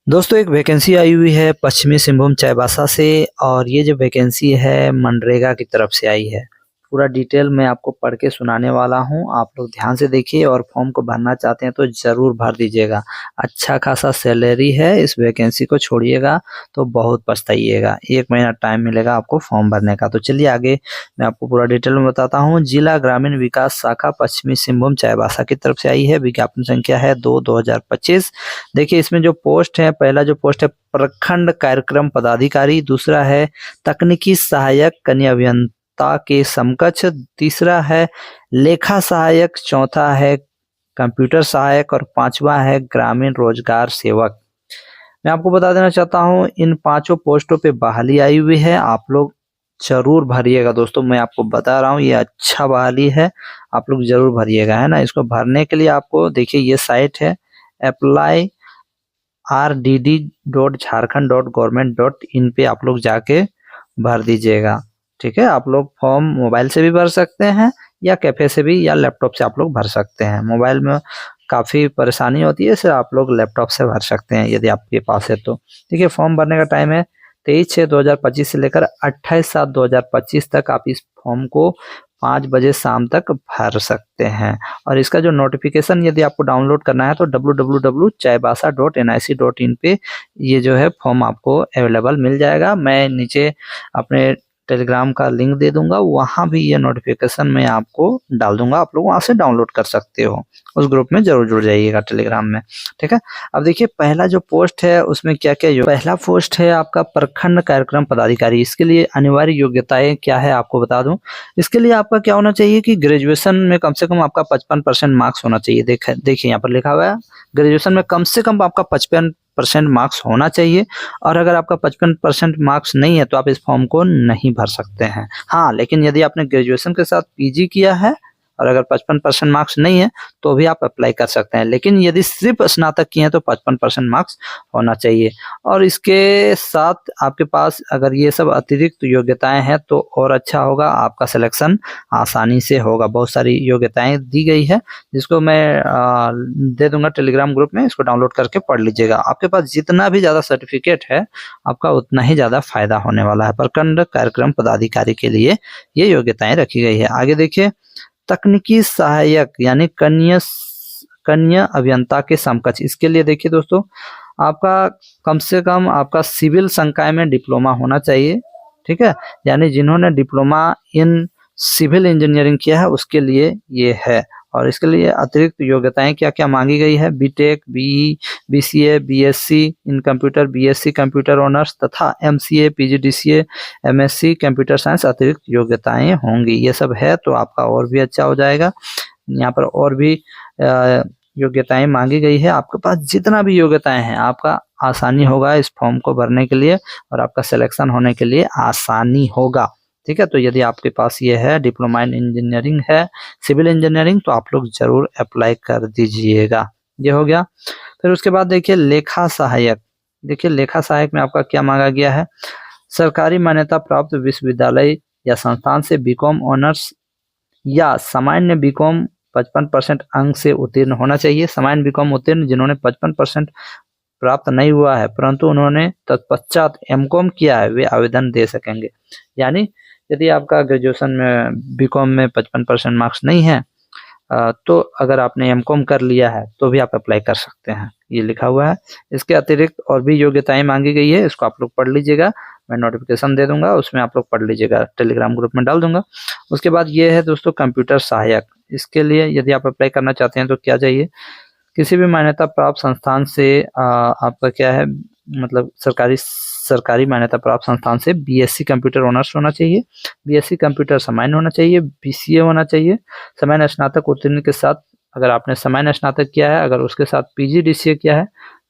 दोस्तों एक वैकेंसी आई हुई है पश्चिमी सिंहभूम चाईबासा से। और ये जो वैकेंसी है मनरेगा की तरफ से आई है। पूरा डिटेल मैं आपको पढ़ के सुनाने वाला हूँ, आप लोग ध्यान से देखिए। और फॉर्म को भरना चाहते हैं तो ज़रूर भर दीजिएगा। अच्छा खासा सैलरी है, इस वैकेंसी को छोड़िएगा तो बहुत पछताइएगा। 1 महीना टाइम मिलेगा आपको फॉर्म भरने का। तो चलिए आगे मैं आपको पूरा डिटेल में बताता हूँ। जिला ग्रामीण विकास शाखा पश्चिमी सिंहभूम चाईबासा की तरफ से आई है। विज्ञापन संख्या है 2/2025। देखिए इसमें जो पोस्ट है, पहला जो पोस्ट है प्रखंड कार्यक्रम पदाधिकारी, दूसरा है तकनीकी सहायक कन्या अभियंता के समकक्ष, तीसरा है लेखा सहायक, चौथा है कंप्यूटर सहायक और पांचवा है ग्रामीण रोजगार सेवक। मैं आपको बता देना चाहता हूँ इन पांचों पोस्टों पे बहाली आई हुई है। आप लोग जरूर भरिएगा दोस्तों, मैं आपको बता रहा हूँ ये अच्छा बहाली है, आप लोग जरूर भरिएगा, है ना। इसको भरने के लिए आपको देखिए ये साइट है अप्लाई rdd.jharkhand.government.in पे आप लोग जाके भर दीजिएगा। ठीक है, आप लोग फॉर्म मोबाइल से भी भर सकते हैं या कैफे से भी या लैपटॉप से आप लोग भर सकते हैं। मोबाइल में काफ़ी परेशानी होती है, इसलिए आप लोग लैपटॉप से भर सकते हैं यदि आपके पास है तो। देखिए फॉर्म भरने का टाइम है 23/6/2025 से लेकर 28/7/2025 तक। आप इस फॉर्म को 5 बजे शाम तक भर सकते हैं। और इसका जो नोटिफिकेशन यदि आपको डाउनलोड करना है तो www.chaibasa.nic.in पे ये जो है फॉर्म आपको अवेलेबल मिल जाएगा। मैं नीचे अपने टेलीग्राम का लिंक दे दूंगा, वहां भी ये नोटिफिकेशन मैं आपको डाल दूंगा, आप लोग वहां से डाउनलोड कर सकते हो। उस ग्रुप में जरूर जुड़ जाइएगा टेलीग्राम में। ठीक है, अब देखिए पहला जो पोस्ट है उसमें क्या क्या पहला पोस्ट है आपका प्रखंड कार्यक्रम पदाधिकारी। इसके लिए अनिवार्य योग्यताएं क्या है आपको बता दूं। इसके लिए आपका क्या होना चाहिए कि ग्रेजुएशन में कम से कम आपका 55% मार्क्स होना चाहिए। देखिए यहाँ पर लिखा हुआ है ग्रेजुएशन में कम से कम आपका 55% मार्क्स होना चाहिए। और अगर आपका 55% मार्क्स नहीं है तो आप इस फॉर्म को नहीं भर सकते हैं। हाँ, लेकिन यदि आपने ग्रेजुएशन के साथ पीजी किया है और अगर 55% मार्क्स नहीं है तो भी आप अप्लाई कर सकते हैं। लेकिन यदि सिर्फ स्नातक किए हैं तो 55% मार्क्स होना चाहिए। और इसके साथ आपके पास अगर ये सब अतिरिक्त योग्यताएं हैं तो और अच्छा होगा, आपका सिलेक्शन आसानी से होगा। बहुत सारी योग्यताएं दी गई है जिसको मैं दे दूंगा टेलीग्राम ग्रुप में, इसको डाउनलोड करके पढ़ लीजिएगा। आपके पास जितना भी ज़्यादा सर्टिफिकेट है आपका उतना ही ज़्यादा फायदा होने वाला है। प्रखंड कार्यक्रम पदाधिकारी के लिए ये योग्यताएं रखी गई है। आगे देखिए तकनीकी सहायक यानी कन्या अभियंता के समकक्ष। इसके लिए देखिए दोस्तों आपका कम से कम आपका सिविल संकाय में डिप्लोमा होना चाहिए। ठीक है, यानी जिन्होंने डिप्लोमा इन सिविल इंजीनियरिंग किया है उसके लिए ये है। और इसके लिए अतिरिक्त योग्यताएं क्या क्या मांगी गई है, BTech, BE, BCA, BSc in computer, BSc computer honours तथा MCA, PGDCA, MSc computer science अतिरिक्त योग्यताएं होंगी। ये सब है तो आपका और भी अच्छा हो जाएगा। यहाँ पर और भी योग्यताएं मांगी गई है। आपके पास जितना भी योग्यताएं हैं आपका आसानी होगा इस फॉर्म को भरने के लिए और आपका सिलेक्शन होने के लिए आसानी होगा। ठीक है, तो यदि आपके पास ये है डिप्लोमा इन इंजीनियरिंग है, सिविल इंजीनियरिंग, तो आप लोग जरूर अप्लाई कर दीजिएगा। ये हो गया। फिर उसके बाद देखिए लेखा सहायक। देखिए लेखा सहायक में आपका क्या मांगा गया है, सरकारी मान्यता प्राप्त विश्वविद्यालय या संस्थान से बीकॉम ऑनर्स या सामान्य बीकॉम 55% अंक से उत्तीर्ण होना चाहिए। सामान्य बीकॉम उत्तीर्ण जिन्होंने 55% प्राप्त नहीं हुआ है परंतु उन्होंने तत्पश्चात एमकॉम किया है वे आवेदन दे सकेंगे। यानी यदि आपका ग्रेजुएशन में बीकॉम में 55% मार्क्स नहीं है तो अगर आपने एमकॉम कर लिया है तो भी आप अप्लाई कर सकते हैं, ये लिखा हुआ है। इसके अतिरिक्त और भी योग्यताएं मांगी गई है, इसको आप लोग पढ़ लीजिएगा। मैं नोटिफिकेशन दे दूंगा, उसमें आप लोग पढ़ लीजिएगा, टेलीग्राम ग्रुप में डाल दूंगा। उसके बाद ये है दोस्तों कंप्यूटर सहायक। इसके लिए यदि आप अप्लाई करना चाहते हैं तो क्या चाहिए, किसी भी मान्यता प्राप्त संस्थान से आपका क्या है मतलब सरकारी मान्यता प्राप्त संस्थान से बीएससी कंप्यूटर ऑनर्स होना चाहिए, बीएससी कंप्यूटर सामान्य होना चाहिए, बीसीए होना चाहिए, सामान्य स्नातक उत्तीर्ण के साथ। अगर आपने सामान्य स्नातक किया है अगर उसके साथ पीजीडीसीए किया है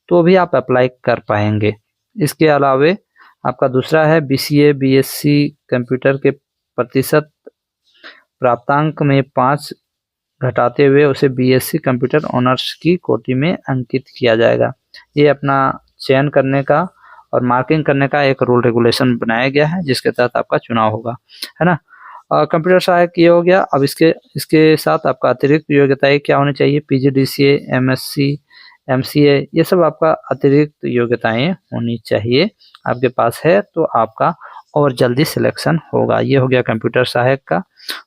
तो भी आप अप्लाई कर पाएंगे। इसके अलावे आपका दूसरा है बीसीए बीएससी कंप्यूटर के प्रतिशत प्राप्तांक में 5 घटाते हुए उसे बीएससी कंप्यूटर ऑनर्स की कोटि में अंकित किया जाएगा। ये अपना चयन करने का और मार्किंग करने का एक रूल रेगुलेशन बनाया गया है जिसके तहत आपका चुनाव होगा, है ना। कंप्यूटर सहायक ये हो गया। अब इसके साथ आपका अतिरिक्त योग्यताएं क्या होनी चाहिए, पीजीडीसीए, एमएससी, MCA, ये सब आपका अतिरिक्त योग्यताएं होनी चाहिए, आपके पास है तो आपका और जल्दी सिलेक्शन होगा। ये हो गया कंप्यूटर सहायक का।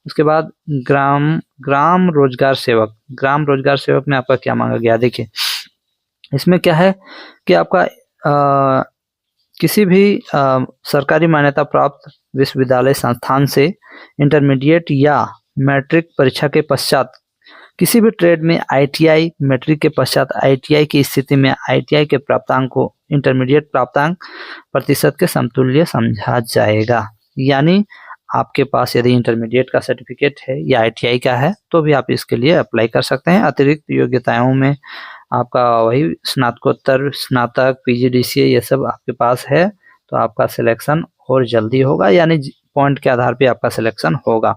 उसके बाद ग्राम रोजगार सेवक। ग्राम रोजगार सेवक में आपका क्या मांगा गया, देखिए इसमें क्या है कि आपका किसी भी सरकारी मान्यता प्राप्त विश्वविद्यालय संस्थान से इंटरमीडिएट या मैट्रिक परीक्षा के पश्चात किसी भी ट्रेड में ITI, मैट्रिक के पश्चात ITI की स्थिति में ITI के प्राप्तांक को इंटरमीडिएट प्राप्तांक प्रतिशत के समतुल्य समझा जाएगा। यानी आपके पास यदि इंटरमीडिएट का सर्टिफिकेट है या ITI का है तो भी आप इसके लिए अप्लाई कर सकते हैं। अतिरिक्त योग्यताओं में आपका वही स्नातकोत्तर, स्नातक, PGDCA ये सब आपके पास है तो आपका सिलेक्शन और जल्दी होगा, यानी पॉइंट के आधार पे आपका सिलेक्शन होगा।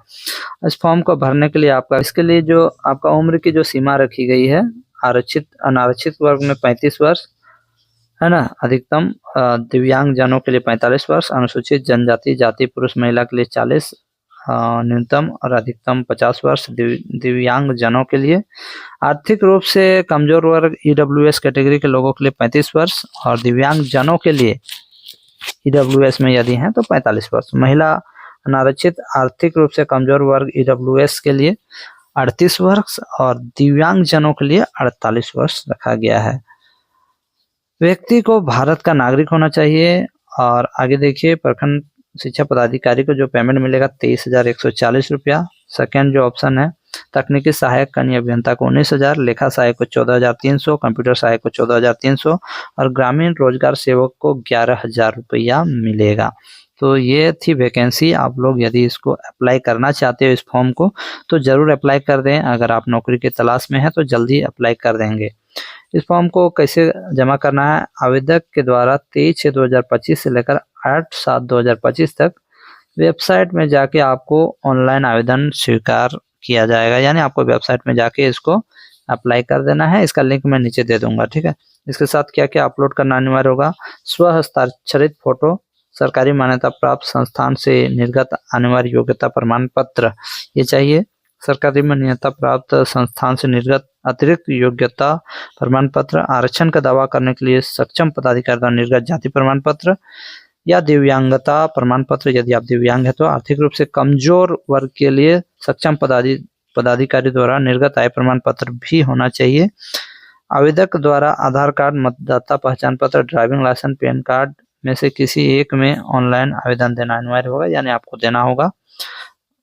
इस फॉर्म को भरने के लिए इसके लिए जो आपका उम्र की जो सीमा रखी गई है, आरक्षित अनारक्षित वर्ग में 35 वर्ष है ना, अधिकतम दिव्यांग जनों के लिए 45 वर्ष, अनुसूचित जनजाति जाति पुरुष महिला के लिए 40, न्यूनतम और अधिकतम 50 वर्ष दिव्यांग जनों के लिए। आर्थिक रूप से कमजोर वर्ग EWS कैटेगरी के लोगों के लिए 35 वर्ष और दिव्यांग जनों के लिए EWS में यदि हैं तो 45 वर्ष। महिला अनारक्षित आर्थिक रूप से कमजोर वर्ग EWS के लिए 38 वर्ष और दिव्यांग जनों के लिए 48 वर्ष रखा गया है। व्यक्ति को भारत का नागरिक होना चाहिए। और आगे देखिए, प्रखंड शिक्षा पदाधिकारी को जो पेमेंट मिलेगा 23,140 रुपया। सेकेंड जो ऑप्शन है, तकनीकी सहायक कनीय अभियंता को 19,000, लेखा सहायक को 14,300, कंप्यूटर सहायक को 14,300 और ग्रामीण रोजगार सेवक को 11,000 रुपया मिलेगा। तो ये थी वैकेंसी। आप लोग यदि इसको अप्लाई करना चाहते हो इस फॉर्म को तो ज़रूर अप्लाई कर दें। अगर आप नौकरी की तलाश में हैं तो जल्दी अप्लाई कर देंगे। इस फॉर्म को कैसे जमा करना है, आवेदक के द्वारा 23/6/2025 से लेकर 8/7/2025 तक वेबसाइट में जाके आपको ऑनलाइन आवेदन स्वीकार किया जाएगा, यानी आपको वेबसाइट में जाके इसको अप्लाई कर देना है। इसका लिंक मैं नीचे दे दूंगा, ठीक है। इसके साथ क्या क्या अपलोड करना अनिवार्य होगा, स्व हस्ताक्षरित फोटो, सरकारी मान्यता प्राप्त संस्थान से निर्गत अनिवार्य योग्यता प्रमाण पत्र ये चाहिए, सरकारी मान्यता प्राप्त संस्थान से निर्गत अतिरिक्त योग्यता प्रमाण पत्र, आरक्षण का दावा करने के लिए सक्षम पदाधिकारी द्वारा निर्गत जाति प्रमाण पत्र या दिव्यांगता प्रमाण पत्र। यदि आप दिव्यांग है तो आर्थिक रूप से कमजोर वर्ग के लिए सक्षम पदाधिकारी द्वारा निर्गत आय प्रमाण पत्र भी होना चाहिए। आवेदक द्वारा आधार कार्ड, मतदाता पहचान पत्र, ड्राइविंग लाइसेंस, पैन कार्ड में से किसी एक में ऑनलाइन आवेदन देना अनिवार्य होगा, यानी आपको देना होगा।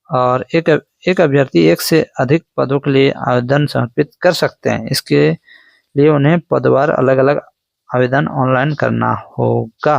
और एक अभ्यर्थी एक से अधिक पदों के लिए आवेदन समर्पित कर सकते हैं। इसके लिए उन्हें पदवार अलग अलग आवेदन ऑनलाइन करना होगा।